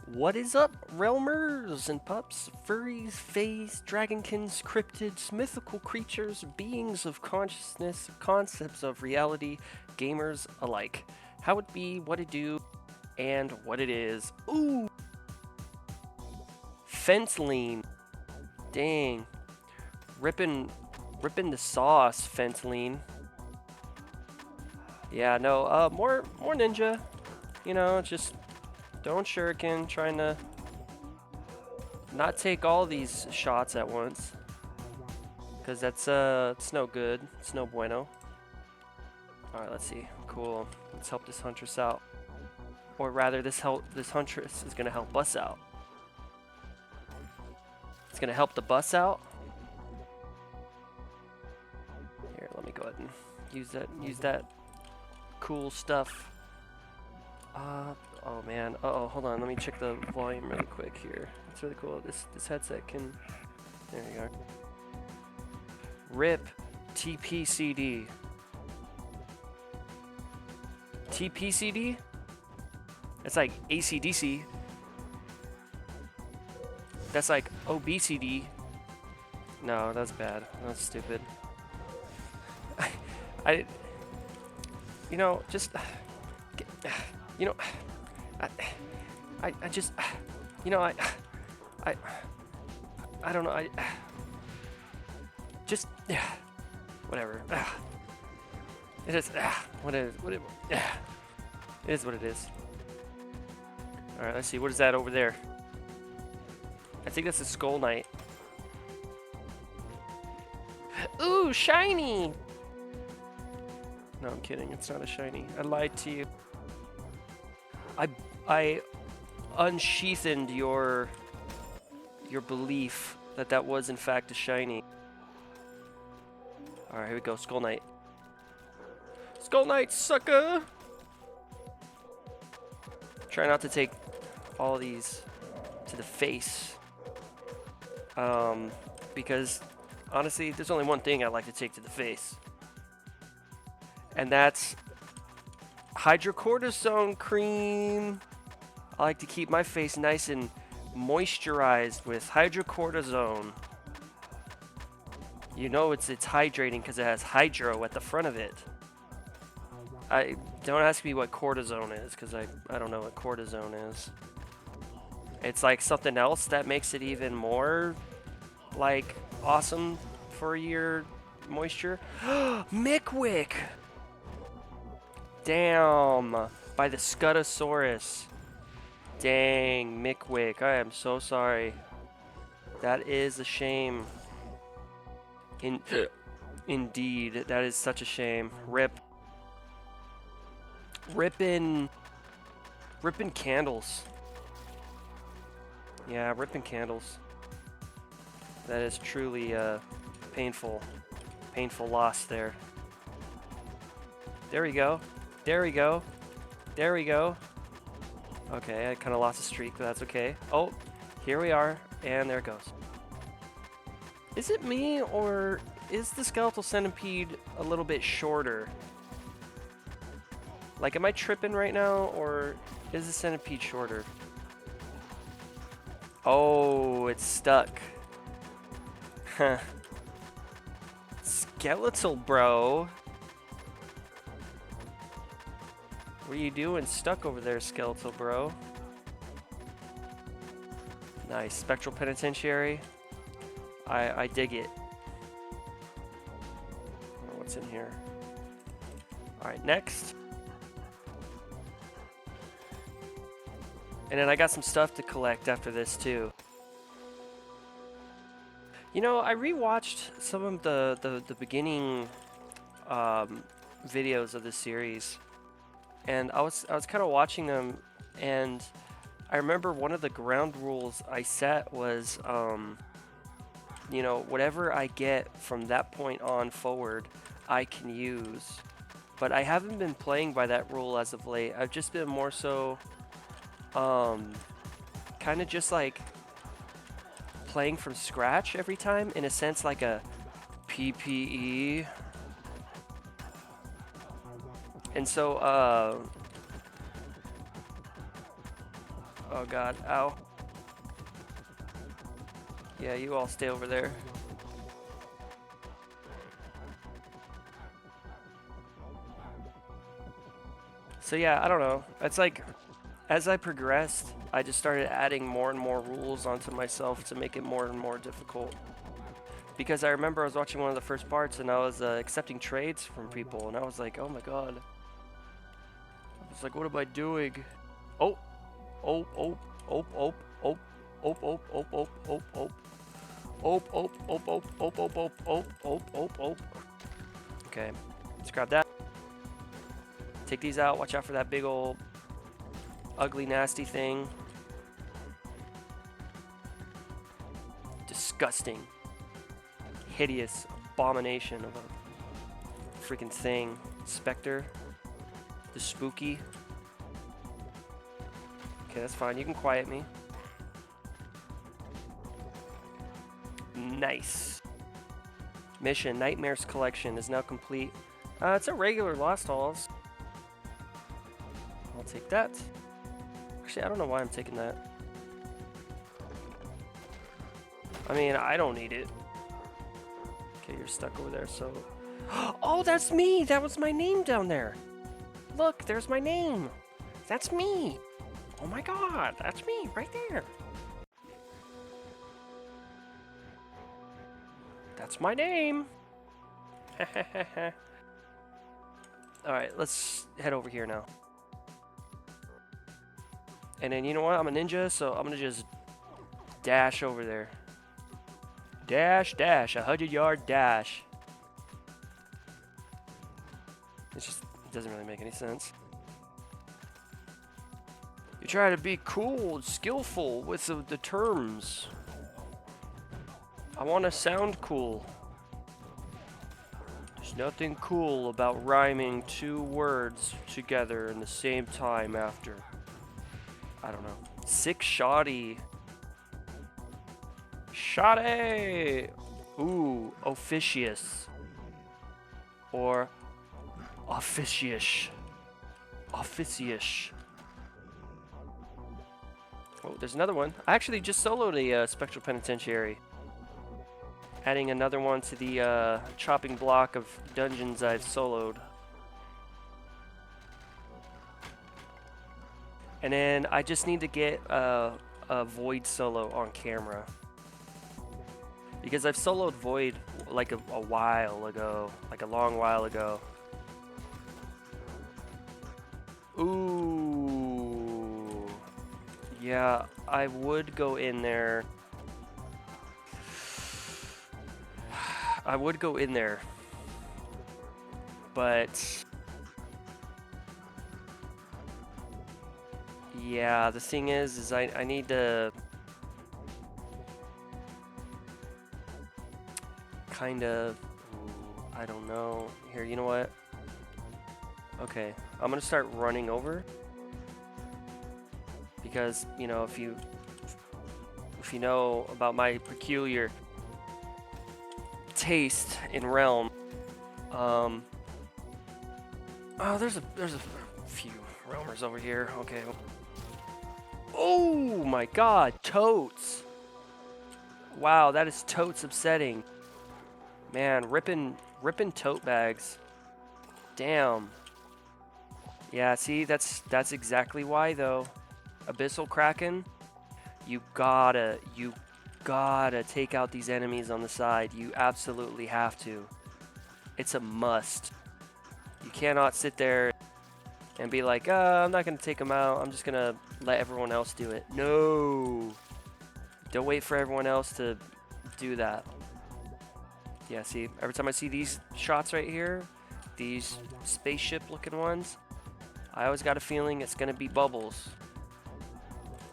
What is up, realmers and pups, furries, fays, dragonkins, cryptids, mythical creatures, beings of consciousness, concepts of reality, gamers alike? How it be, what it do, and what it is. Ooh! Fence lean. Dang. Ripping the sauce, fence lean. Yeah, no, more ninja. You know, just don't shuriken, trying to not take all these shots at once, because that's it's no good. It's no bueno. All right, let's see. Cool. Let's help this huntress out, or rather, this huntress is gonna help us out. It's gonna help the bus out. Here, let me go ahead and use that cool stuff. Oh man. Uh-oh, hold on. Let me check the volume really quick here. It's really cool. This headset can. There you go. RIP TPCD. TPCD? That's like ACDC. That's like OBCD. No, that's bad. That's stupid. You know, just, you know, I just, you know, I don't know, just, whatever. It is, it is what it is. All right, let's see, what is that over there? I think that's a Skull Knight. Ooh, shiny! No, I'm kidding. It's not a shiny. I lied to you. I unsheathened your belief that that was in fact a shiny. All right, here we go. Skull Knight. Skull Knight, sucker! Try not to take all these to the face. Because honestly, there's only one thing I like to take to the face. And that's hydrocortisone cream. I like to keep my face nice and moisturized with hydrocortisone. You know it's hydrating because it has hydro at the front of it. Don't ask me what cortisone is, because I don't know what cortisone is. It's like something else that makes it even more like awesome for your moisture. Mickwick! Damn, by the Scutosaurus. Dang, Mickwick, I am so sorry. That is a shame. Indeed, that is such a shame. Rip. Rippin' candles. Yeah, ripping candles. That is truly painful loss there. There we go. There we go. There we go. Okay, I kind of lost a streak, but that's okay. Oh, here we are, and there it goes. Is it me, or is the skeletal centipede a little bit shorter? Like, am I tripping right now, or is the centipede shorter? Oh, it's stuck. Huh. Skeletal, bro. What are you doing stuck over there, skeletal, bro? Nice. Spectral Penitentiary. I dig it. What's in here? Alright, next. And then I got some stuff to collect after this, too. You know, I rewatched some of the beginning videos of this series. And I was kind of watching them, and I remember one of the ground rules I set was, you know, whatever I get from that point on forward, I can use. But I haven't been playing by that rule as of late. I've just been more so, kind of just like playing from scratch every time, in a sense like a PPE. And so, Oh god, ow. Yeah, you all stay over there. So yeah, I don't know. It's like, as I progressed, I just started adding more and more rules onto myself to make it more and more difficult. Because I remember I was watching one of the first parts and I was accepting trades from people and I was like, oh my god. I was like, what am I doing? Oh, oh, oh, oh, oh, oh, oh, oh, oh, oh, oh, oh. Oh, oh, oh, oh, oh, oh, oh, oh, oh, oh, oh. Okay, let's grab that. Take these out. Watch out for that big old ugly, nasty thing. Disgusting, hideous abomination of a freaking thing. Spectre. The spooky. Okay, that's fine. You can quiet me. Nice. Mission, Nightmares Collection is now complete. It's a regular Lost Halls. I'll take that. Actually, I don't know why I'm taking that. I mean, I don't need it. Okay, you're stuck over there, so... Oh, that's me! That was my name down there! Look, there's my name! That's me! Oh my god, that's me, right there! That's my name! Alright, let's head over here now. And then, you know what? I'm a ninja, so I'm gonna just dash over there. Dash, dash, 100-yard dash. It doesn't really make any sense. You try to be cool and skillful with the terms. I want to sound cool. There's nothing cool about rhyming two words together in the same time after. I don't know. Sick shoddy. Shoddy! Ooh, officious. Or officious. Officious. Oh, there's another one. I actually just soloed a Spectral Penitentiary. Adding another one to the chopping block of dungeons I've soloed. And then I just need to get a Void solo on camera. Because I've soloed Void like a while ago. Like a long while ago. Ooh. Yeah, I would go in there. I would go in there. But... yeah, the thing is I need to... kind of... I don't know. Here, you know what? Okay, I'm gonna start running over. Because, you know, if you know about my peculiar taste in Realm, oh, there's a few Realmers over here. Okay. Oh my god, totes! Wow, that is totes upsetting. Man, ripping tote bags. Damn. Yeah, see, that's exactly why though. Abyssal Kraken, you gotta take out these enemies on the side. You absolutely have to. It's a must. You cannot sit there and be like, I'm not gonna take them out. I'm just gonna let everyone else do it. No. Don't wait for everyone else to do that. Yeah, see, every time I see these shots right here, these spaceship looking ones, I always got a feeling it's gonna be bubbles.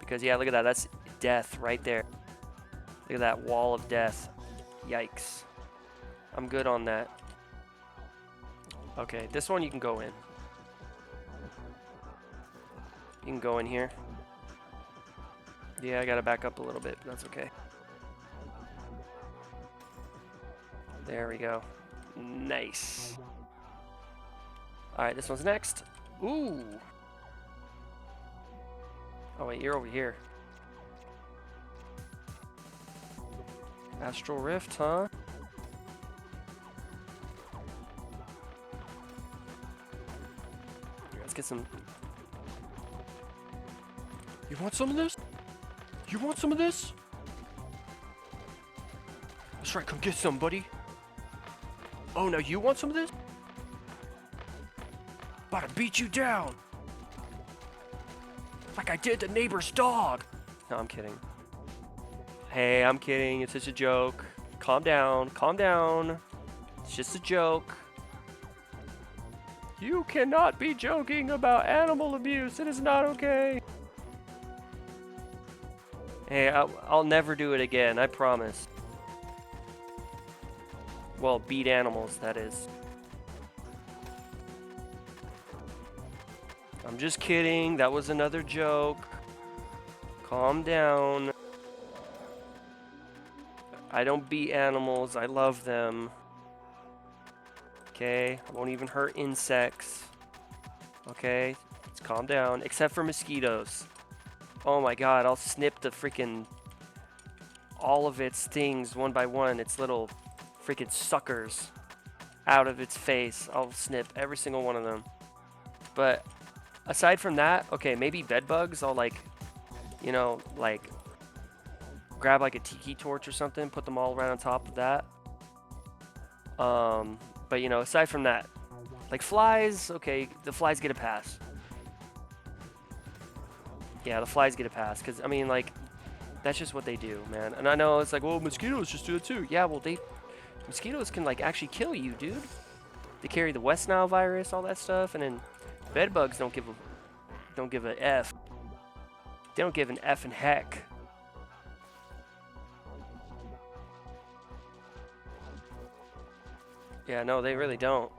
Because yeah, look at that, that's death right there. Look at that wall of death. Yikes. I'm good on that. Okay, this one you can go in. You can go in here. Yeah, I gotta back up a little bit, but that's okay. There we go. Nice. Alright, this one's next. Ooh. Oh wait, you're over here. Astral Rift, huh? Let's get some. You want some of this? You want some of this? That's right, come get some, buddy. Oh, now you want some of this? About to beat you down. Like I did the neighbor's dog. No, I'm kidding. Hey, I'm kidding. It's just a joke. Calm down. Calm down. It's just a joke. You cannot be joking about animal abuse. It is not okay. Hey, I'll never do it again. I promise. Well, beat animals, that is. I'm just kidding. That was another joke. Calm down. I don't beat animals. I love them. Okay? I won't even hurt insects. Okay? Let's calm down. Except for mosquitoes. Oh my god, I'll snip the freaking... all of its things one by one. Its little freaking suckers out of its face. I'll snip every single one of them. But aside from that, okay, maybe bed bugs. I'll like, you know, like grab like a tiki torch or something, put them all right on top of that. But you know, aside from that, like flies, okay, the flies get a pass. Yeah, the flies get a pass, because I mean, like, that's just what they do, man. And I know it's like, well, mosquitoes just do it too. Yeah, well, mosquitoes can like actually kill you, dude. They carry the West Nile virus, all that stuff, and then bed bugs don't give a F. They don't give an F in heck. Yeah, no, they really don't.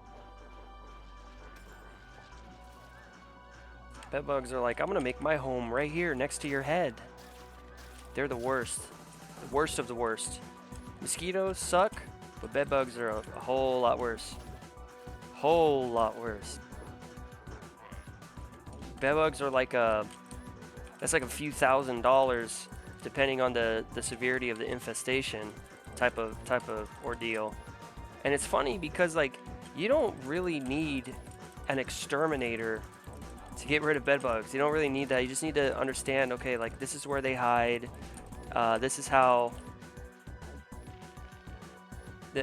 Bed bugs are like, I'm gonna make my home right here next to your head. They're the worst. The worst of the worst. Mosquitoes suck, but bed bugs are a whole lot worse. Whole lot worse. Bed bugs are like that's like a few $1,000s depending on the severity of the infestation type of ordeal. And it's funny because like you don't really need an exterminator to get rid of bed bugs. You don't really need that. You just need to understand, okay, like this is where they hide. This is how...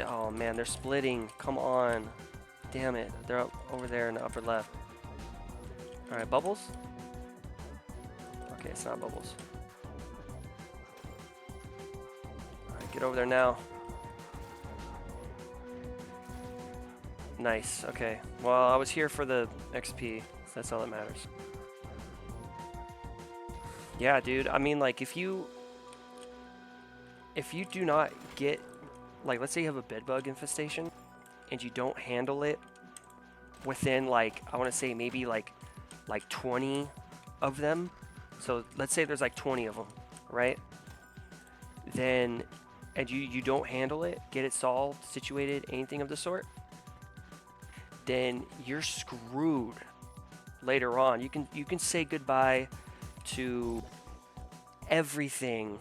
oh man, they're splitting. Come on. Damn it. They're up over there in the upper left. Alright, bubbles? Okay, it's not bubbles. Alright, get over there now. Nice, okay. Well, I was here for the XP, so that's all that matters. Yeah, dude, I mean, like, if you do not get, like, let's say you have a bedbug infestation, and you don't handle it within, like, I want to say maybe, like 20 of them. So, let's say there's, like, 20 of them, right? Then, and you don't handle it, get it solved, situated, anything of the sort, then you're screwed later on. You can say goodbye to everything.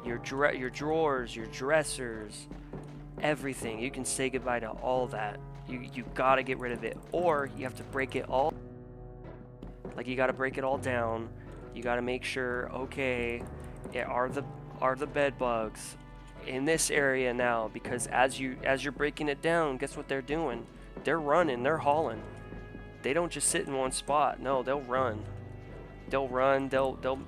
Your drawers, your dressers, everything. You can say goodbye to all that. You gotta get rid of it, or you have to break it all. Like you gotta break it all down. You gotta make sure, okay, are the bed bugs in this area now? Because as you're breaking it down, guess what they're doing? They're running, they're hauling. They don't just sit in one spot. No, they'll run. They'll run, they'll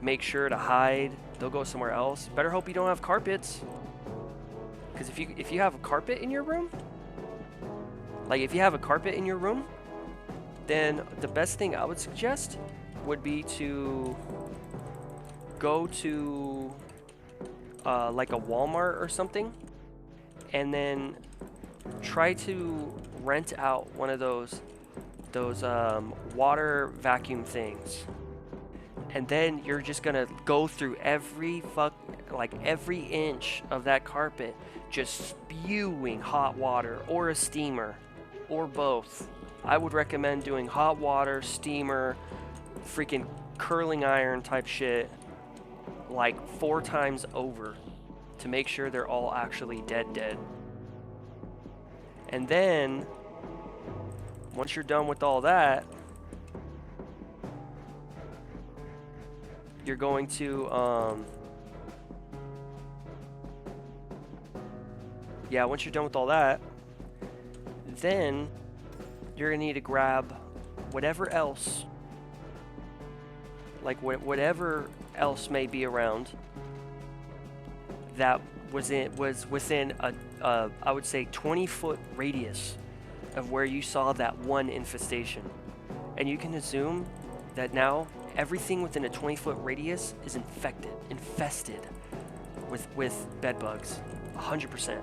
make sure to hide. They'll go somewhere else. Better hope you don't have carpets. Because if you have a carpet in your room, then the best thing I would suggest would be to go to like a Walmart or something, and then try to rent out one of those water vacuum things, and then you're just gonna go through every inch of that carpet, just spewing hot water or a steamer or both. I would recommend doing hot water, steamer, freaking curling iron type shit like 4 times over to make sure they're all actually dead. And then once you're done with all that, you're going to once you're done with all that, then you're gonna need to grab whatever else, like whatever else may be around that was within a I would say 20-foot radius of where you saw that one infestation. And you can assume that now everything within a 20-foot radius is infested with bed bugs. 100%.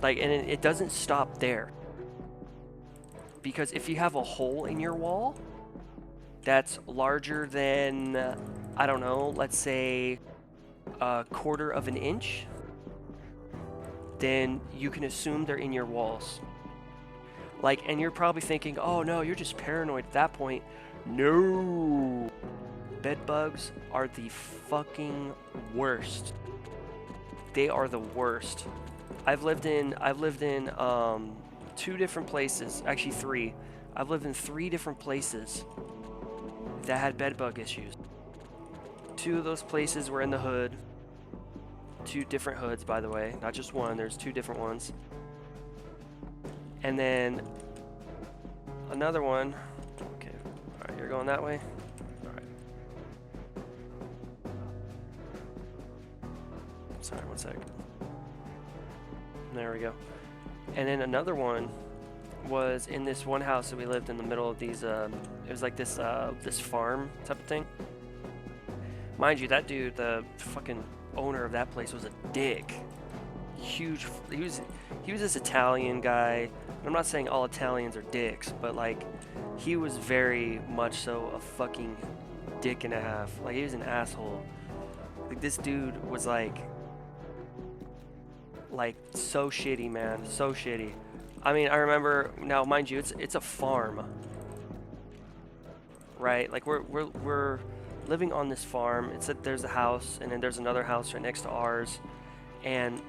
Like, and it doesn't stop there. Because if you have a hole in your wall that's larger than, I don't know, let's say a 1/4 of an inch, then you can assume they're in your walls. Like, and you're probably thinking, oh no, you're just paranoid at that point. No! Bed bugs are the fucking worst. They are the worst. I've lived in 2 different places, actually 3. I've lived in 3 different places that had bed bug issues. 2 of those places were in the hood. 2 different hoods, by the way, not just one. There's 2 different ones. And then another one. Okay, all right, you're going that way. All right. Sorry, one sec. There we go. And then another one was in this one house that we lived in the middle of these. It was like this this farm type of thing. Mind you, that dude, the fucking owner of that place, was a dick. Huge. He was this Italian guy. I'm not saying all Italians are dicks, but like he was very much so a fucking dick and a half. Like, he was an asshole. Like, this dude was like so shitty, man, so shitty. I mean, I remember now, mind you, it's a farm, right? Like, we're living on this farm. It's that there's a house, and then there's another house right next to ours, and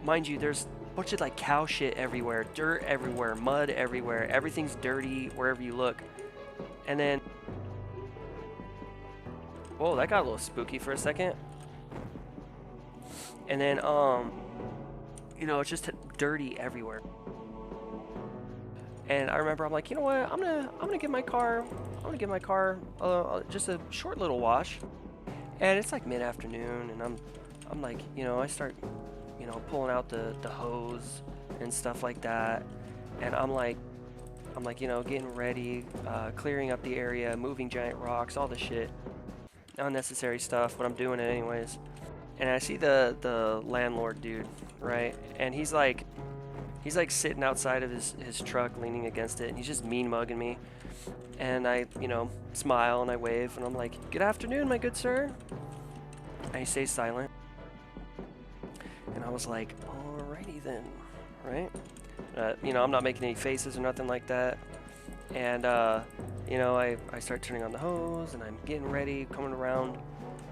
mind you, there's a bunch of like cow shit everywhere, dirt everywhere, mud everywhere. Everything's dirty wherever you look. And then, whoa, that got a little spooky for a second. And then, you know, it's just dirty everywhere. And I remember I'm like, you know what? I'm gonna give my car just a short little wash. And it's like mid-afternoon, and I'm like, you know, I start, you know, pulling out the hose and stuff like that. And I'm like, you know, getting ready, clearing up the area, moving giant rocks, all the shit, unnecessary stuff, but I'm doing it anyways. And I see the landlord dude, right? And he's like sitting outside of his truck, leaning against it, and he's just mean mugging me. And I, you know, smile and I wave, and I'm like, "Good afternoon, my good sir." And he stays silent. And I was like, "Alrighty then," right? You know, I'm not making any faces or nothing like that. And you know, I start turning on the hose, and I'm getting ready, coming around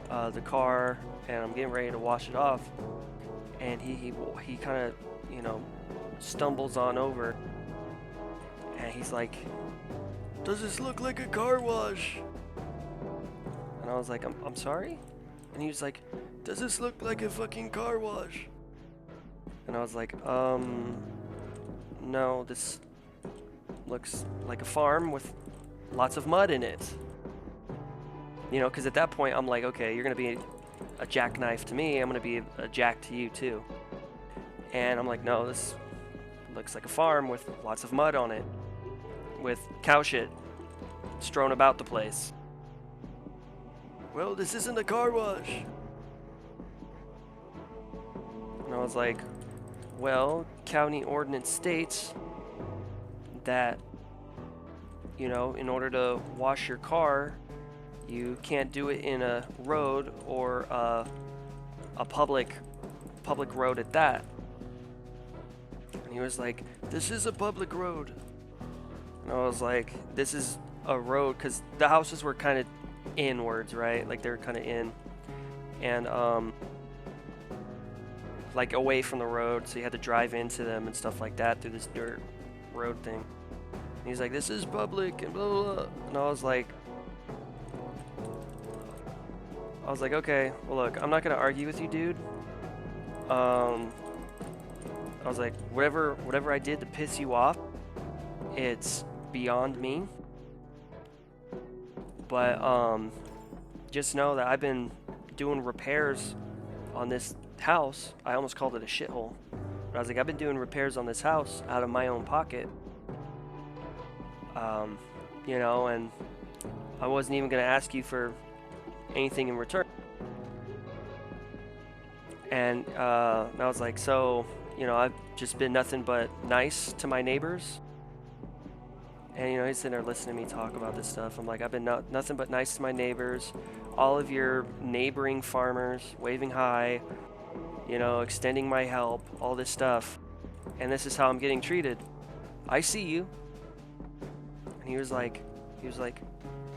the car, and I'm getting ready to wash it off. And he kind of, you know, stumbles on over, and he's like, "Does this look like a car wash?" And I was like, I'm sorry? And he was like, "Does this look like a fucking car wash?" And I was like, no, this looks like a farm with lots of mud in it. You know, because at that point I'm like, okay, you're gonna be a jackknife to me, I'm gonna be a jack to you too. And I'm like, no, this looks like a farm with lots of mud on it, with cow shit strewn about the place. "Well, this isn't a car wash." And I was like, well, county ordinance states that, you know, in order to wash your car, you can't do it in a road or a public road at that. And he was like, "This is a public road." And I was like, this is a road, because the houses were kind of inwards, right? Like they were kind of in, and like away from the road, so you had to drive into them and stuff like that through this dirt road thing. And he's like, this is public and blah, blah, blah. And I was like, okay, well look, I'm not gonna argue with you, dude. I was like, whatever I did to piss you off, it's beyond me. But just know that I've been doing repairs on this house. I almost called it a shithole. But I was like, I've been doing repairs on this house out of my own pocket. You know, and I wasn't even gonna ask you for anything in return. And I was like, so, you know, I've just been nothing but nice to my neighbors. And, you know, he's sitting there listening to me talk about this stuff. I'm like, I've been nothing but nice to my neighbors. All of your neighboring farmers, waving hi, you know, extending my help, all this stuff. And this is how I'm getting treated. I see you. And he was like,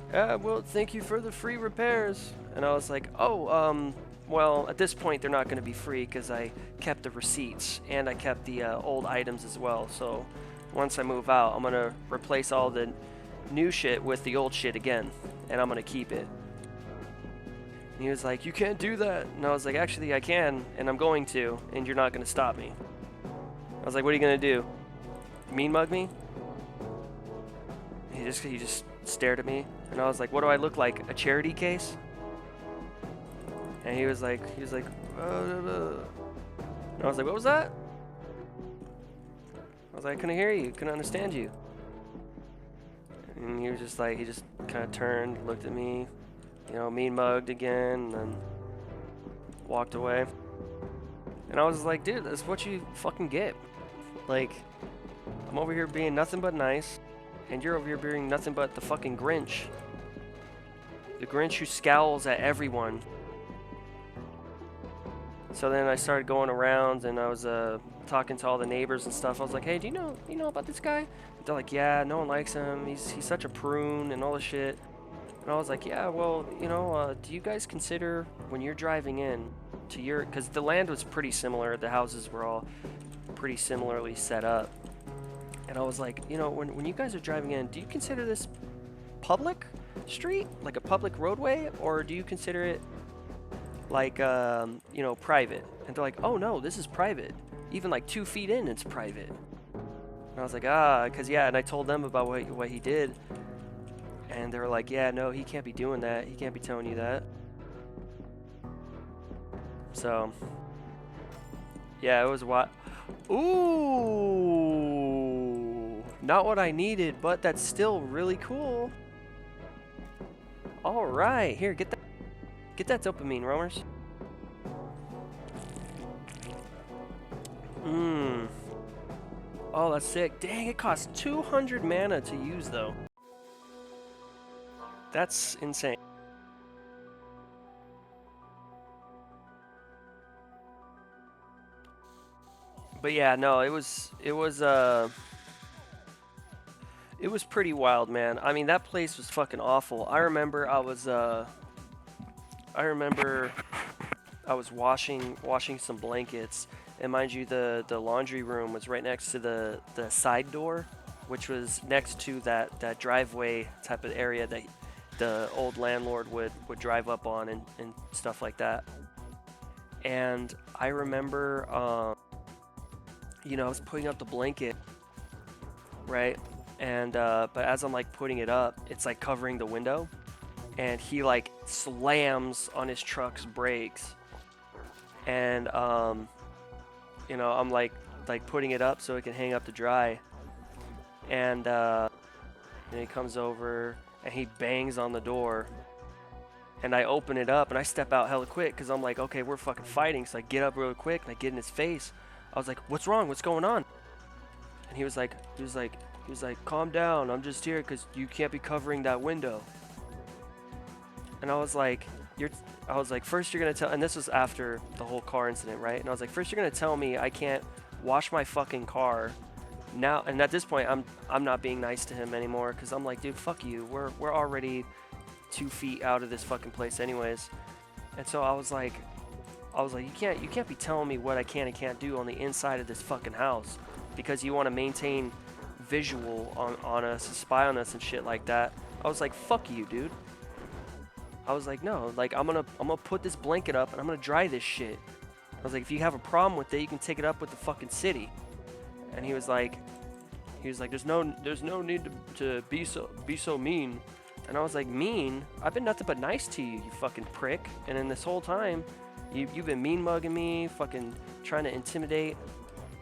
well, thank you for the free repairs. And I was like, oh, well, at this point, they're not going to be free because I kept the receipts and I kept the old items as well. So once I move out, I'm going to replace all the new shit with the old shit again, and I'm going to keep it. And he was like, you can't do that. And I was like, actually, I can, and I'm going to, and you're not going to stop me. I was like, what are you going to do? Mean mug me? He just stared at me, and I was like, what do I look like? A charity case? And he was like, and I was like, what was that? I was like, I couldn't hear you, couldn't understand you. And he was just like, he just kind of turned, looked at me, you know, mean mugged again, and then walked away. And I was like, dude, that's what you fucking get. Like, I'm over here being nothing but nice, and you're over here being nothing but the fucking Grinch. The Grinch who scowls at everyone. So then I started going around, and I was talking to all the neighbors and stuff. I was like, hey, do you know about this guy? They're like, yeah, no one likes him. He's such a prune and all this shit. And I was like, yeah, well, you know, do you guys consider when you're driving in to your, because the land was pretty similar, the houses were all pretty similarly set up. And I was like, you know, when you guys are driving in, do you consider this public street, like a public roadway, or do you consider it like, you know, private? And they're like, oh no, this is private. Even like 2 feet in, it's private. And I was like, because yeah, and I told them about what he did. And they were like, yeah, no, he can't be doing that. He can't be telling you that. So, yeah, it was what? Ooh, not what I needed, but that's still really cool. All right, here, get that dopamine, roamers. Oh, that's sick. Dang, it costs 200 mana to use, though. That's insane. But yeah, no, it was pretty wild, man. I mean, that place was fucking awful. I remember I was washing some blankets, and mind you, the laundry room was right next to the side door, which was next to that driveway type of area that the old landlord would drive up on and stuff like that. And I remember, you know, I was putting up the blanket, right? And but as I'm like putting it up, it's like covering the window, and he like slams on his truck's brakes, and you know, I'm like putting it up so it can hang up to dry, and he comes over and he bangs on the door, and I open it up and I step out hella quick because I'm like, okay, we're fucking fighting. So I get up real quick and I get in his face. I was like, what's wrong? What's going on? And he was like, calm down. I'm just here because you can't be covering that window. And I was like, first you're gonna tell, and this was after the whole car incident, right? And I was like, first you're gonna tell me I can't wash my fucking car now, and at this point, I'm not being nice to him anymore because I'm like, dude, fuck you. We're already 2 feet out of this fucking place, anyways. And so I was like, you can't be telling me what I can and can't do on the inside of this fucking house because you want to maintain visual on us, spy on us and shit like that. I was like, fuck you, dude. I was like, no, like I'm gonna put this blanket up and I'm gonna dry this shit. I was like, if you have a problem with it, you can take it up with the fucking city. And he was like, there's no need to be so mean. And I was like, mean? I've been nothing but nice to you, you fucking prick. And in this whole time, you've been mean mugging me, fucking trying to intimidate,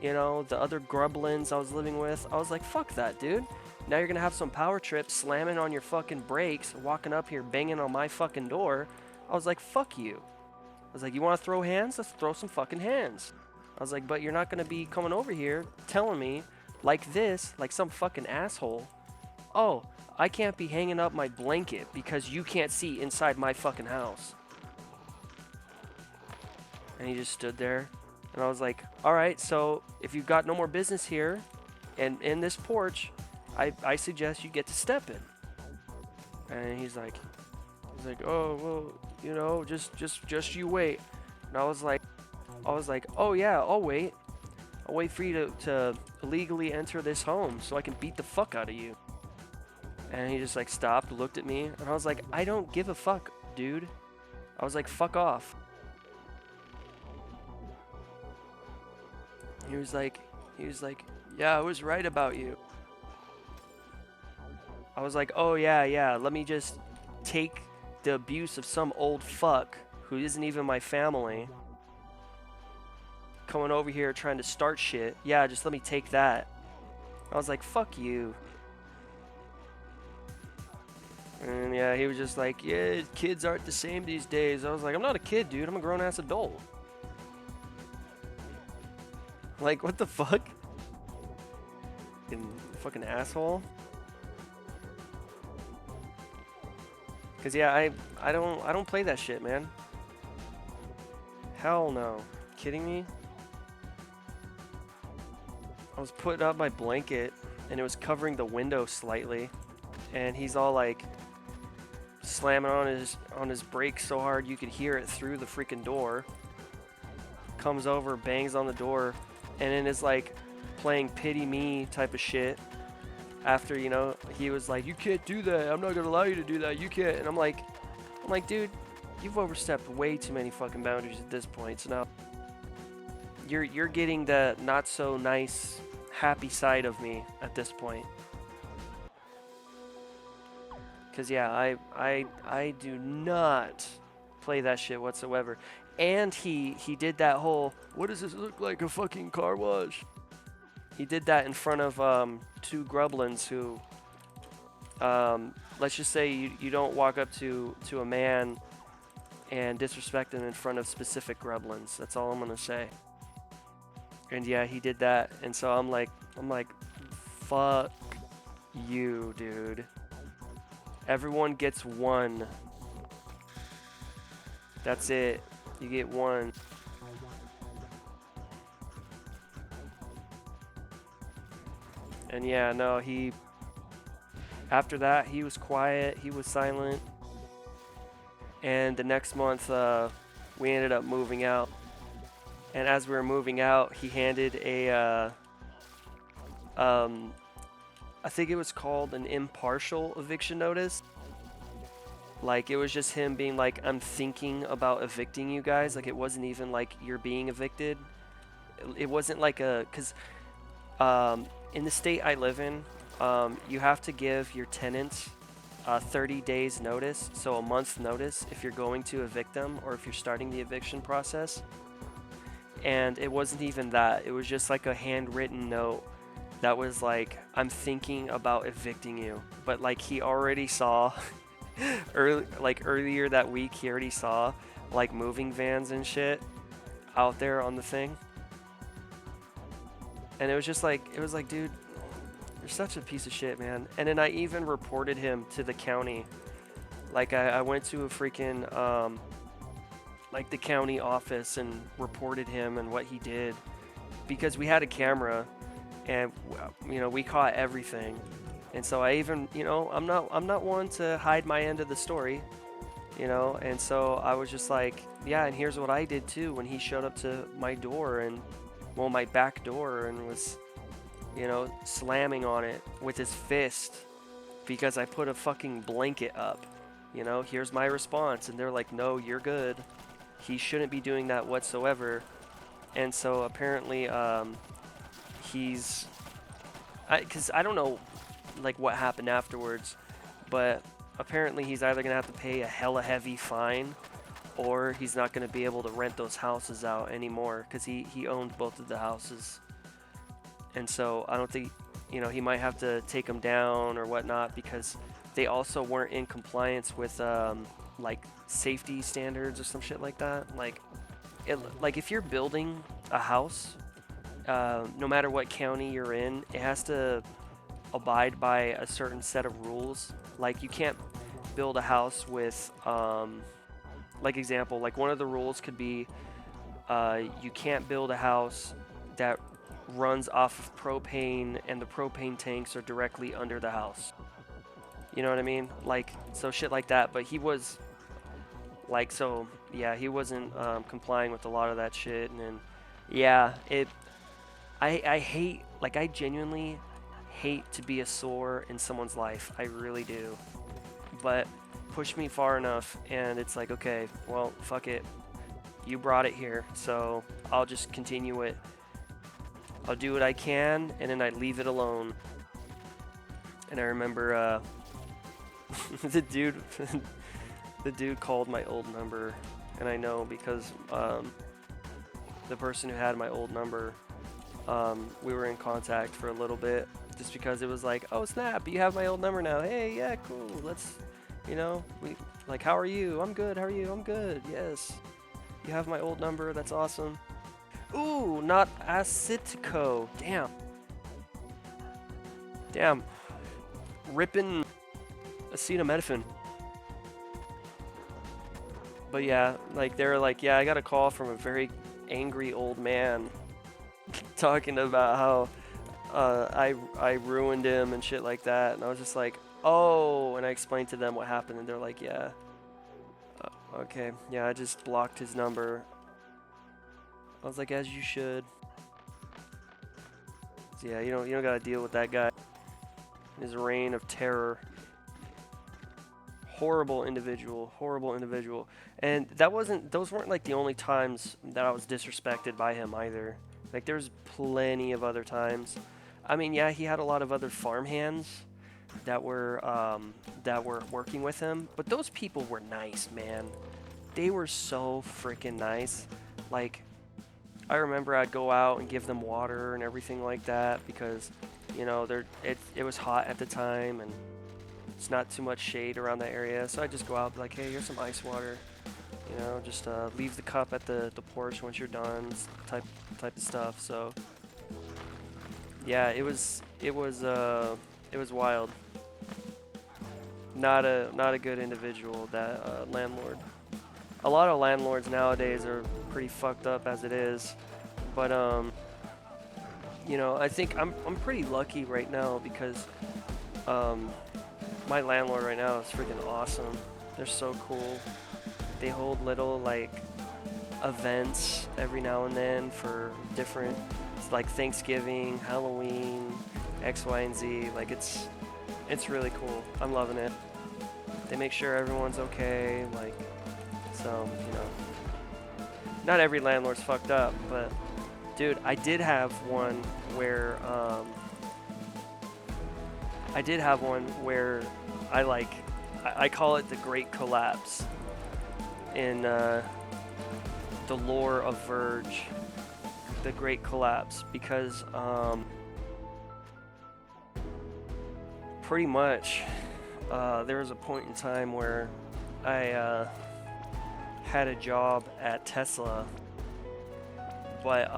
you know, the other grublins I was living with. I was like, fuck that, dude. Now you're gonna have some power trip slamming on your fucking brakes, walking up here banging on my fucking door. I was like, fuck you. I was like, you wanna throw hands? Let's throw some fucking hands. I was like, but you're not gonna be coming over here telling me like this, like some fucking asshole. Oh, I can't be hanging up my blanket because you can't see inside my fucking house. And he just stood there. And I was like, all right, so if you've got no more business here and in this porch, I suggest you get to step in. And he's like, oh, well, you know, just you wait. And I was like, oh yeah, I'll wait. I'll wait for you to illegally enter this home so I can beat the fuck out of you. And he just like stopped, looked at me, and I was like, I don't give a fuck, dude. I was like, fuck off. He was like, yeah, I was right about you. I was like, oh yeah, let me just take the abuse of some old fuck who isn't even my family coming over here trying to start shit. Yeah, just let me take that. I was like, fuck you. And yeah, he was just like, yeah, kids aren't the same these days. I was like, I'm not a kid, dude. I'm a grown-ass adult. Like, what the fuck? Fucking asshole. Cause yeah, I don't play that shit, man. Hell no. Kidding me? I was putting up my blanket and it was covering the window slightly, and he's all like slamming on his brakes so hard you could hear it through the freaking door. Comes over, bangs on the door, and then is like playing pity me type of shit. After, you know, he was like, you can't do that. I'm not gonna allow you to do that. You can't. And I'm like, dude, you've overstepped way too many fucking boundaries at this point. So now you're getting the not so nice, happy side of me at this point. Cause yeah, I do not play that shit whatsoever. And he did that whole, what does this look like, a fucking car wash? He did that in front of 2 grublins who, let's just say you don't walk up to a man and disrespect him in front of specific grublins. That's all I'm gonna say. And yeah, he did that, and so I'm like, fuck you, dude. Everyone gets 1. That's it. You get 1. And yeah, no, after that, he was quiet, he was silent. And the next month, we ended up moving out. And as we were moving out, he handed a, I think it was called an impartial eviction notice. Like, it was just him being like, I'm thinking about evicting you guys. Like, it wasn't even like you're being evicted. It wasn't like because in the state I live in, you have to give your tenants 30 days notice, so a month's notice if you're going to evict them or if you're starting the eviction process. And it wasn't even that. It was just like a handwritten note that was like, I'm thinking about evicting you. But like, he already saw earlier that week, he already saw like moving vans and shit out there on the thing. And it was like, dude, you're such a piece of shit, man. And then I even reported him to the county. Like, I went to a freaking, like, the county office and reported him and what he did. Because we had a camera, and you know, we caught everything. And so I even, you know, I'm not one to hide my end of the story, you know. And so I was just like, yeah, and here's what I did too when he showed up to my door, and well, my back door, and was, you know, slamming on it with his fist because I put a fucking blanket up. You know, here's my response, and they're like, no, you're good. He shouldn't be doing that whatsoever. And so apparently because I don't know like what happened afterwards, but apparently he's either gonna have to pay a hella heavy fine, or he's not gonna be able to rent those houses out anymore, because he owned both of the houses. And so I don't think, you know, he might have to take them down or whatnot, because they also weren't in compliance with like safety standards or some shit like that. Like if you're building a house, no matter what county you're in, it has to abide by a certain set of rules. Like you can't build a house with like example, like one of the rules could be you can't build a house that runs off of propane and the propane tanks are directly under the house. You know what I mean? Like, so shit like that. But he was like, so yeah, he wasn't complying with a lot of that shit. And then yeah, I hate, like, I genuinely hate to be a sore in someone's life. I really do. But push me far enough and it's like, okay, well, fuck it. You brought it here, so I'll just continue it. I'll do what I can, and then I leave it alone. And I remember the dude called my old number, and I know because the person who had my old number, we were in contact for a little bit, just because it was like, oh snap, you have my old number now. Hey, yeah, cool. Let's, you know, we like, how are you? I'm good. How are you? I'm good. Yes. You have my old number. That's awesome. Ooh, not Acetico. Damn. Ripping acetaminophen. But yeah, like they were like, yeah, I got a call from a very angry old man talking about how I ruined him and shit like that. And I was just like, oh, and I explained to them what happened, and they're like, yeah. Okay, yeah, I just blocked his number. I was like, as you should. So yeah, you don't gotta deal with that guy. His reign of terror. Horrible individual. And those weren't like the only times that I was disrespected by him either. Like there's plenty of other times. I mean, yeah, he had a lot of other farmhands that were working with him, but those people were nice, man. They were so freaking nice. Like, I remember I'd go out and give them water and everything like that because, you know, it was hot at the time and it's not too much shade around that area. So I just go out and be like, hey, here's some ice water. You know, just leave the cup at the porch once you're done, type of stuff. So yeah, it was wild. Not a good individual, that landlord. A lot of landlords nowadays are pretty fucked up as it is, but you know, I think I'm pretty lucky right now because my landlord right now is freaking awesome. They're so cool. They hold little like events every now and then for different, like Thanksgiving, Halloween, X, Y, and Z. Like it's really cool. I'm loving it. They make sure everyone's okay. Like, so, you know, not every landlord's fucked up, but dude, I did have one where I call it the Great Collapse in the lore of Verge. The Great Collapse, because pretty much there was a point in time where I had a job at Tesla, but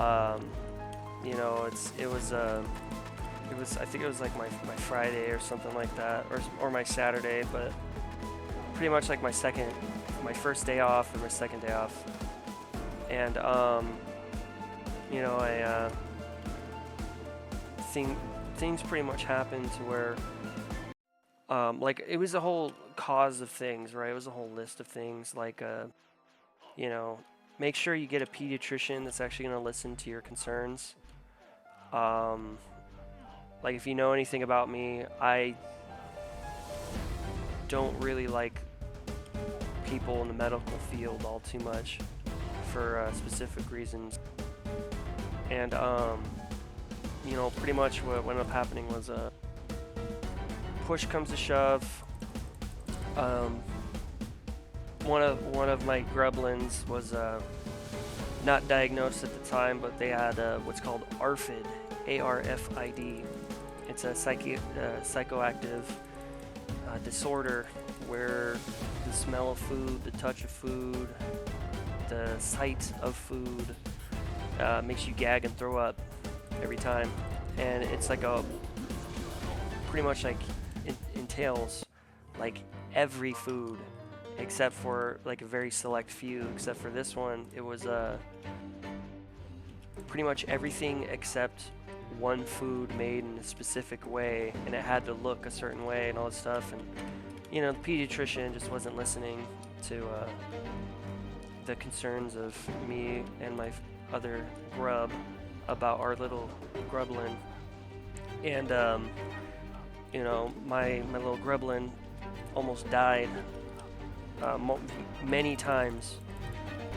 you know, it was I think it was like my Friday or something like that, or my Saturday, but pretty much like my first day off or my second day off. And you know, I things pretty much happened to where, like, it was a whole cause of things, right? It was a whole list of things, like, you know, make sure you get a pediatrician that's actually going to listen to your concerns. Like, if you know anything about me, I don't really like people in the medical field all too much for specific reasons. And, you know, pretty much what ended up happening was push comes to shove. One of my grublins was not diagnosed at the time, but they had what's called ARFID, ARFID. It's a psychoactive disorder where the smell of food, the touch of food, the sight of food makes you gag and throw up every time. And it's like pretty much like entails like every food except for like a very select few. Except for this one, it was pretty much everything except one food made in a specific way, and it had to look a certain way and all this stuff. And you know, the pediatrician just wasn't listening to the concerns of me and my other grub about our little grublin. And you know, my little grublin almost died many times.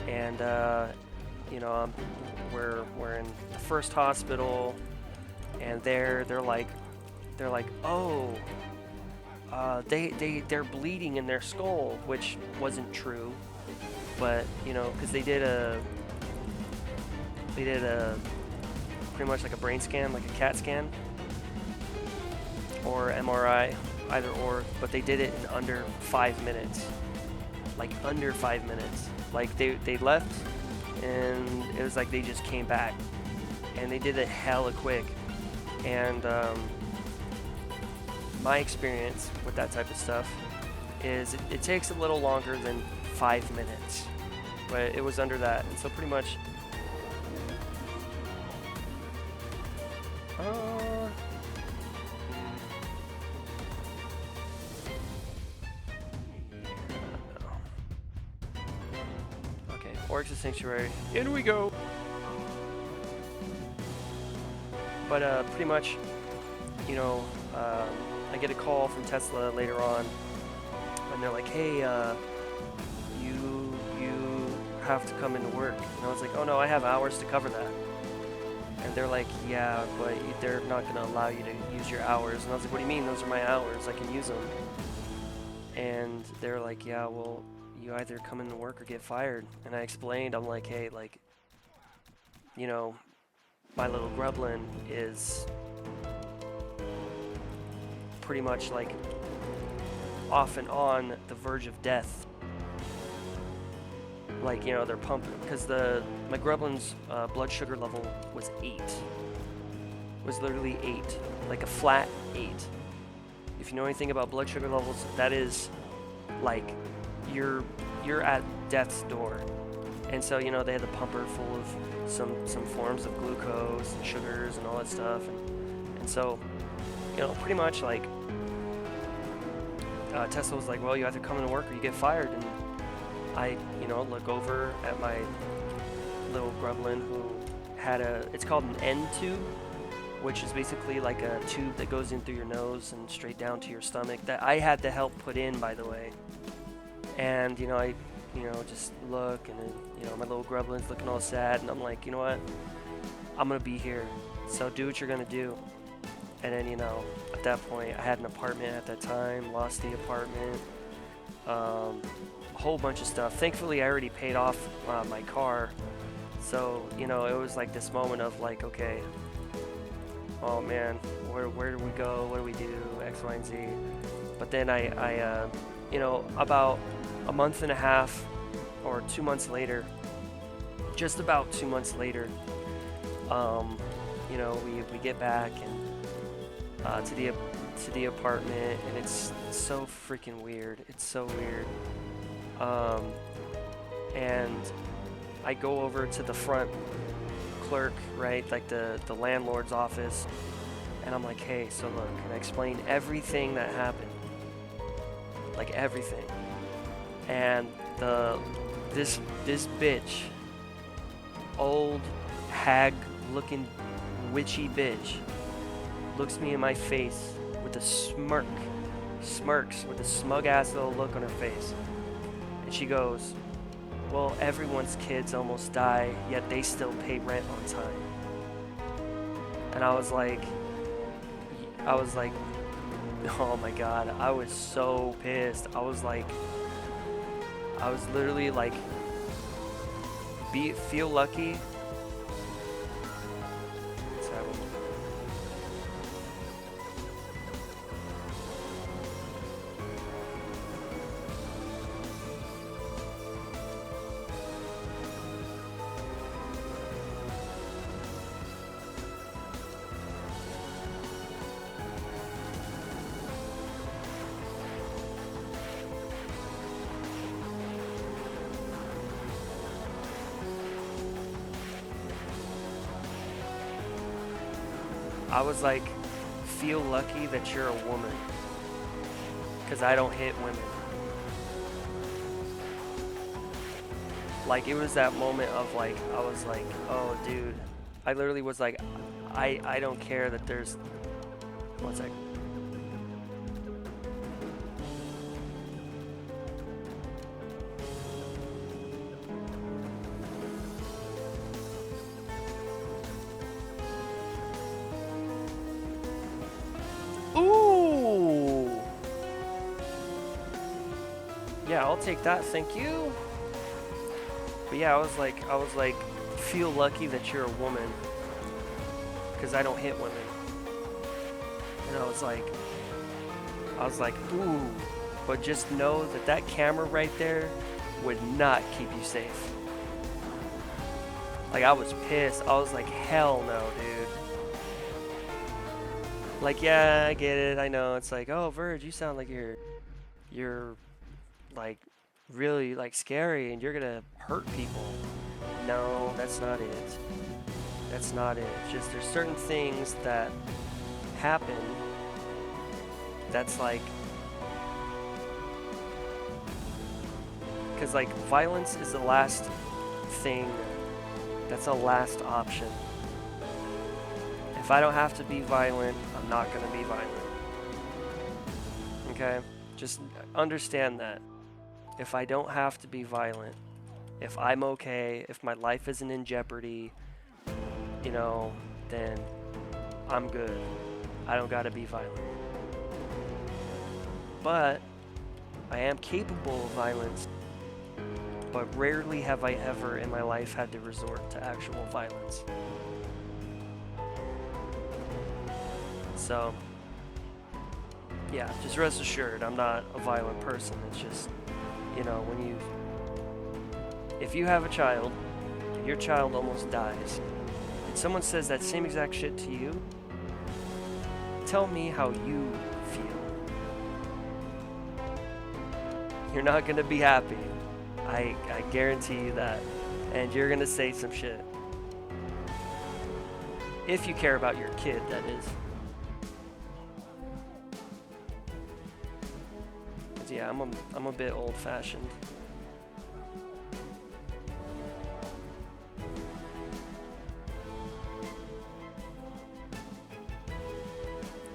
And you know, we're in the first hospital, and they're like, oh, they're bleeding in their skull, which wasn't true, but you know, because they did a pretty much like a brain scan, like a CAT scan or MRI, either or, but they did it in under 5 minutes, like under 5 minutes. Like they left, and it was like they just came back, and they did it hella quick. And my experience with that type of stuff is it takes a little longer than 5 minutes, but it was under that. And so pretty much okay, Oryx's Sanctuary, in we go. But pretty much, you know, I get a call from Tesla later on, and they're like, hey, you have to come into work. And I was like, oh no, I have hours to cover that. And they're like, yeah, but they're not going to allow you to use your hours. And I was like, what do you mean? Those are my hours. I can use them. And they're like, yeah, well, you either come into work or get fired. And I explained, I'm like, hey, like, you know, my little grublin is pretty much like off and on the verge of death. Like, you know, they're pumping, because my grublin's blood sugar level was 8. Was literally 8, like a flat 8. If you know anything about blood sugar levels, that is like you're at death's door. And so, you know, they had the pumper full of some forms of glucose and sugars and all that stuff. And so, you know, pretty much like Tesla was like, well, you either come into work or you get fired. And I, you know, look over at my little grublin who had it's called an end tube, which is basically like a tube that goes in through your nose and straight down to your stomach, that I had to help put in, by the way. And, you know, I, you know, just look, and then, you know, my little grublin's looking all sad, and I'm like, you know what, I'm gonna be here, so do what you're gonna do. And then, you know, at that point, I had an apartment at that time, lost the apartment, a whole bunch of stuff. Thankfully, I already paid off my car, so, you know, it was like this moment of like, okay, oh man, where do we go, what do we do, X, Y, and Z. But then I you know, about a month and a half or 2 months later, just about 2 months later, you know, we get back and to the apartment, and it's so freaking weird. It's so weird. And I go over to the front clerk, right, like the landlord's office, And I'm like, hey, so look, and I explained everything that happened. Like everything. And this bitch, old hag looking witchy bitch, looks me in my face with a smirks with a smug ass little look on her face. And she goes, well, everyone's kids almost die, yet they still pay rent on time. And I was like, oh my god, I was so pissed. I was literally like, feel lucky. I was like, feel lucky that you're a woman, because I don't hit women. Like, it was that moment of like, I was like, oh dude, I literally was like, I don't care that there's, one sec. Ooh! Yeah, I'll take that, thank you. But yeah, I was like, feel lucky that you're a woman, because I don't hit women. And I was like, ooh, but just know that that camera right there would not keep you safe. Like, I was pissed. I was like, hell no, dude. Like, yeah, I get it. I know. It's like, oh, Verge, you sound like you're like really like scary and you're gonna hurt people. No, that's not it. That's not it. It's just there's certain things that happen that's like, because like violence is the last thing, that's a last option. If I don't have to be violent, I'm not gonna be violent. Okay? Just understand that. If I don't have to be violent, if I'm okay, if my life isn't in jeopardy, you know, then I'm good. I don't gotta be violent. But I am capable of violence, but rarely have I ever in my life had to resort to actual violence. So, yeah, just rest assured, I'm not a violent person. It's just, you know, if you have a child, and your child almost dies, and someone says that same exact shit to you, tell me how you feel. You're not gonna be happy. I guarantee you that. And you're gonna say some shit. If you care about your kid, that is. Yeah, I'm a bit old-fashioned.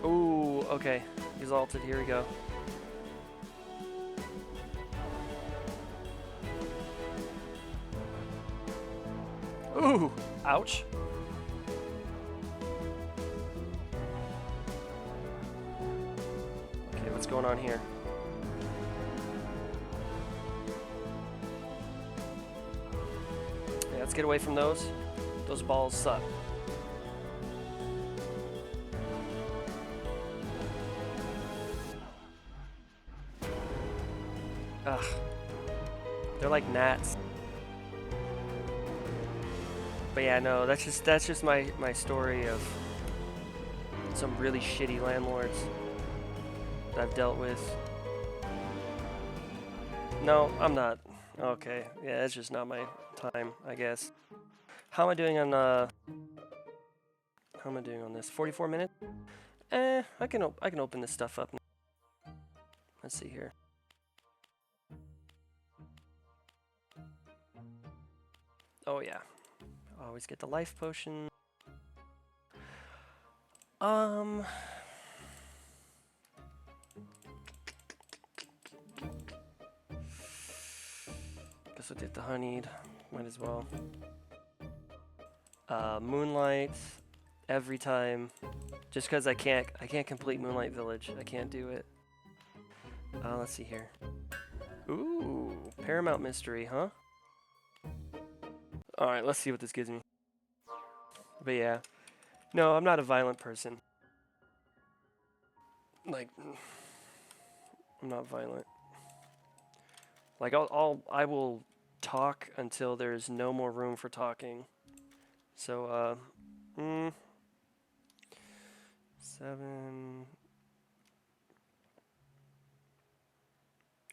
Ooh, okay. Exalted, here we go. Ooh, ouch. Okay, what's going on here? Let's get away from those. Those balls suck. Ugh. They're like gnats. But yeah, no, that's just my story of some really shitty landlords that I've dealt with. No, I'm not. Okay, yeah, it's just not my time, I guess. How am I doing on How am I doing on this? 44 minutes? I can open this stuff up now. Let's see here. Oh yeah. Always get the life potion. Guess I'll get the honeyed. Might as well. Moonlight every time. Just because I can't complete Moonlight Village. I can't do it. Let's see here. Ooh, Paramount Mystery, huh? Alright, let's see what this gives me. But yeah. No, I'm not a violent person. Like, I'm not violent. Like, I will talk until there's no more room for talking. So, 7.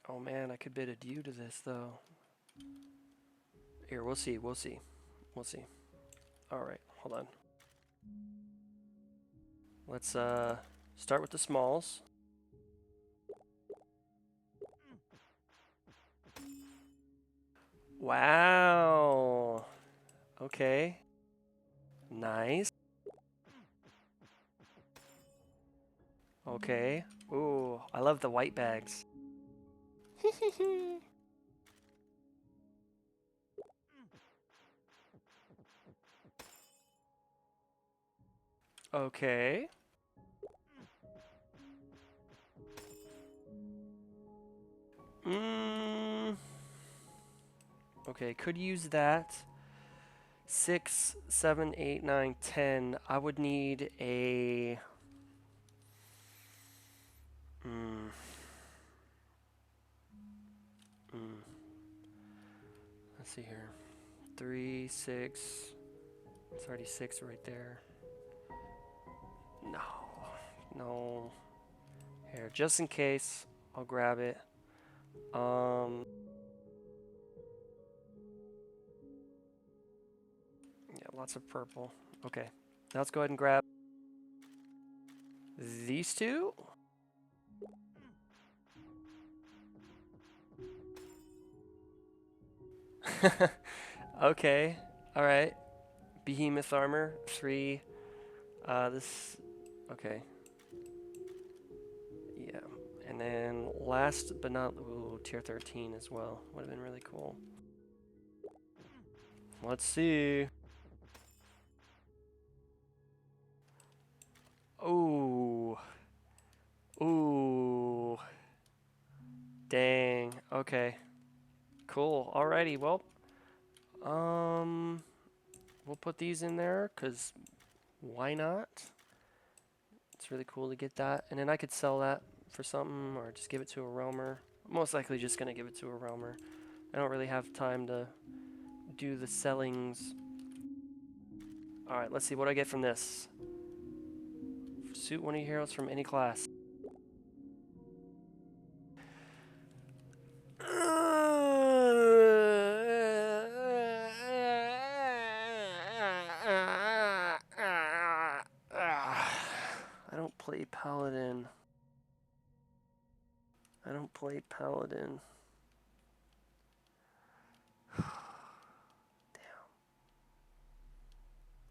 Oh man, I could bid adieu to this though. Here, we'll see. Alright, hold on. Let's start with the smalls. Wow. Okay. Nice. Okay. Ooh, I love the white bags. Okay. Okay, could use that. 6, 7, 8, 9, 10. I would need a... Let's see here. 3, 6. It's already 6 right there. No. Here, just in case, I'll grab it. Yeah, lots of purple. Okay, now let's go ahead and grab these two. Okay, all right. Behemoth armor, 3. Okay. Yeah, and then last but not, ooh, tier 13 as well. Would have been really cool. Let's see. Ooh. Ooh. Dang. Okay. Cool. Alrighty. Well, we'll put these in there because why not? It's really cool to get that, and then I could sell that for something or just give it to a roamer. Most likely just gonna give it to a roamer. I don't really have time to do the sellings. Alright, let's see what I get from this. Suit one of your heroes from any class. I don't play Paladin. Damn.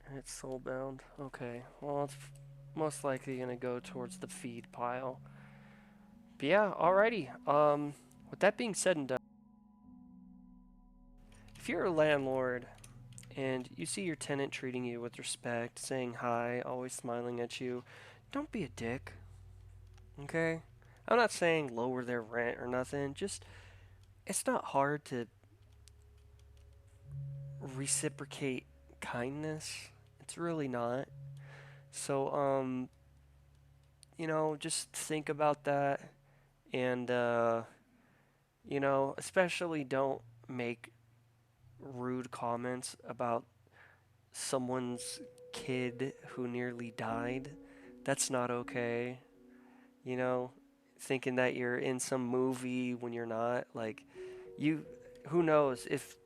And it's soulbound. Okay. Well, it's most likely gonna go towards the feed pile. But yeah, alrighty. With that being said and done, if you're a landlord and you see your tenant treating you with respect, saying hi, always smiling at you, don't be a dick. Okay? I'm not saying lower their rent or nothing. Just, it's not hard to reciprocate kindness. It's really not. So, you know, just think about that. And, you know, especially don't make rude comments about someone's kid who nearly died. That's not okay. You know, thinking that you're in some movie when you're not. Like, who knows if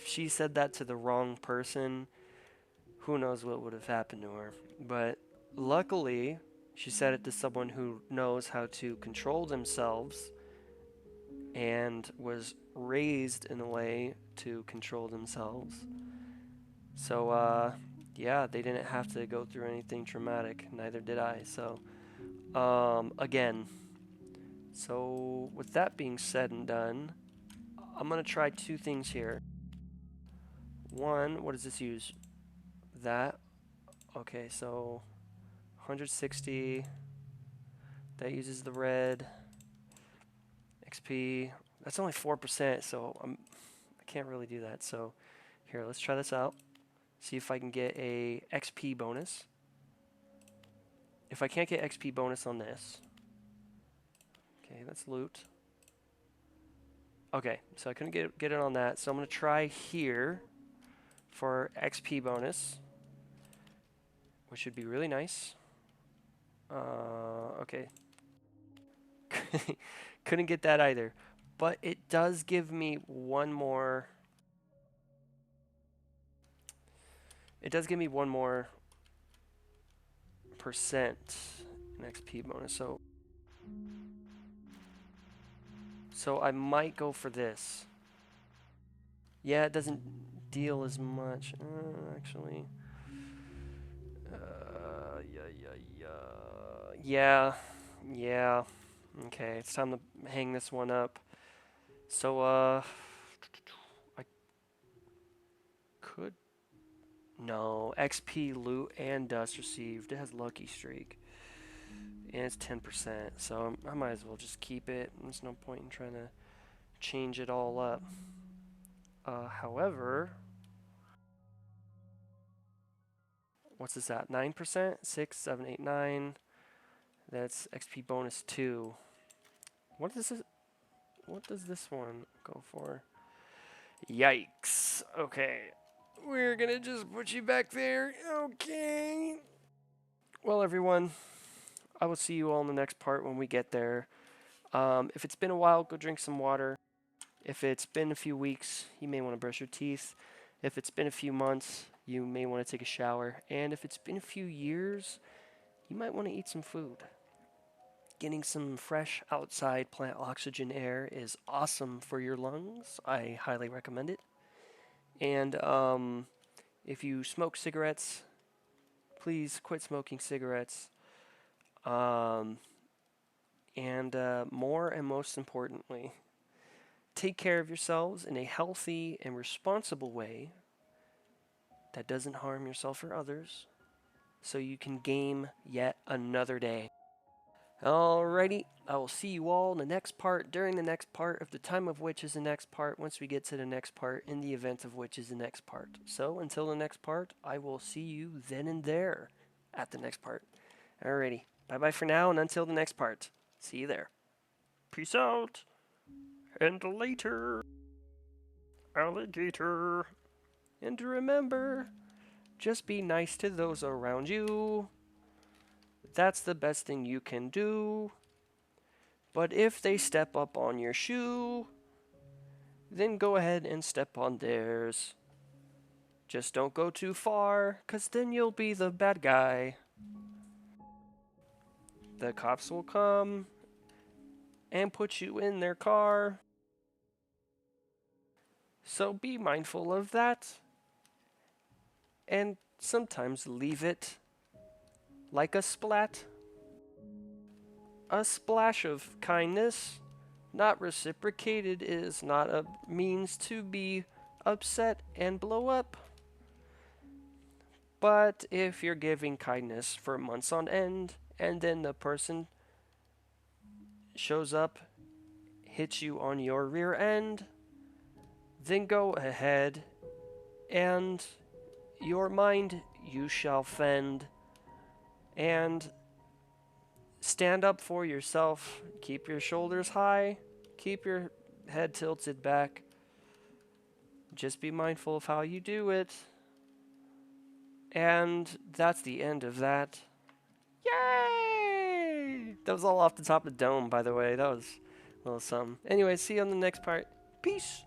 she said that to the wrong person, who knows what would have happened to her. But luckily, she said it to someone who knows how to control themselves and was raised in a way to control themselves. So, yeah, they didn't have to go through anything traumatic. Neither did I. So, again. So, with that being said and done, I'm going to try two things here. One, what does this use? That. Okay, so 160. That uses the red. XP. That's only 4%, so I can't really do that. So, here, let's try this out. See if I can get a XP bonus. If I can't get XP bonus on this. Okay, that's loot. Okay, so I couldn't get it on that. So I'm going to try here for XP bonus, which would be really nice. Okay. Couldn't get that either. But it does give me one more. It does give me one more percent in XP bonus. So I might go for this. Yeah, it doesn't deal as much. Actually. Yeah. Okay, it's time to hang this one up. So, I could... No, XP, loot, and dust received. It has lucky streak. And it's 10%, so I might as well just keep it. There's no point in trying to change it all up. However... What's this at? 9%? 6, 7, 8, 9. That's XP bonus 2. What does this one go for? Yikes. Okay. We're gonna just put you back there. Okay. Well, everyone, I will see you all in the next part when we get there. If it's been a while, go drink some water. If it's been a few weeks, you may want to brush your teeth. If it's been a few months, you may want to take a shower. And if it's been a few years, you might want to eat some food. Getting some fresh outside plant oxygen air is awesome for your lungs. I highly recommend it. And if you smoke cigarettes, please quit smoking cigarettes. And more and most importantly, take care of yourselves in a healthy and responsible way that doesn't harm yourself or others, so you can game yet another day. Alrighty, I will see you all in the next part, during the next part, of the time of which is the next part, once we get to the next part, in the event of which is the next part. So, until the next part, I will see you then and there at the next part. Alrighty, bye-bye for now, and until the next part. See you there. Peace out, and later, alligator. And remember, just be nice to those around you. That's the best thing you can do. But if they step up on your shoe, then go ahead and step on theirs. Just don't go too far, 'cause then you'll be the bad guy. The cops will come and put you in their car. So be mindful of that. And sometimes leave it like a splat. A splash of kindness, not reciprocated, is not a means to be upset and blow up. But if you're giving kindness for months on end, and then the person shows up, hits you on your rear end, then go ahead and your mind you shall fend, and stand up for yourself. Keep your shoulders high. Keep your head tilted back. Just be mindful of how you do it. And that's the end of that. Yay! That was all off the top of the dome, by the way. That was a little something. Anyway, see you on the next part. Peace!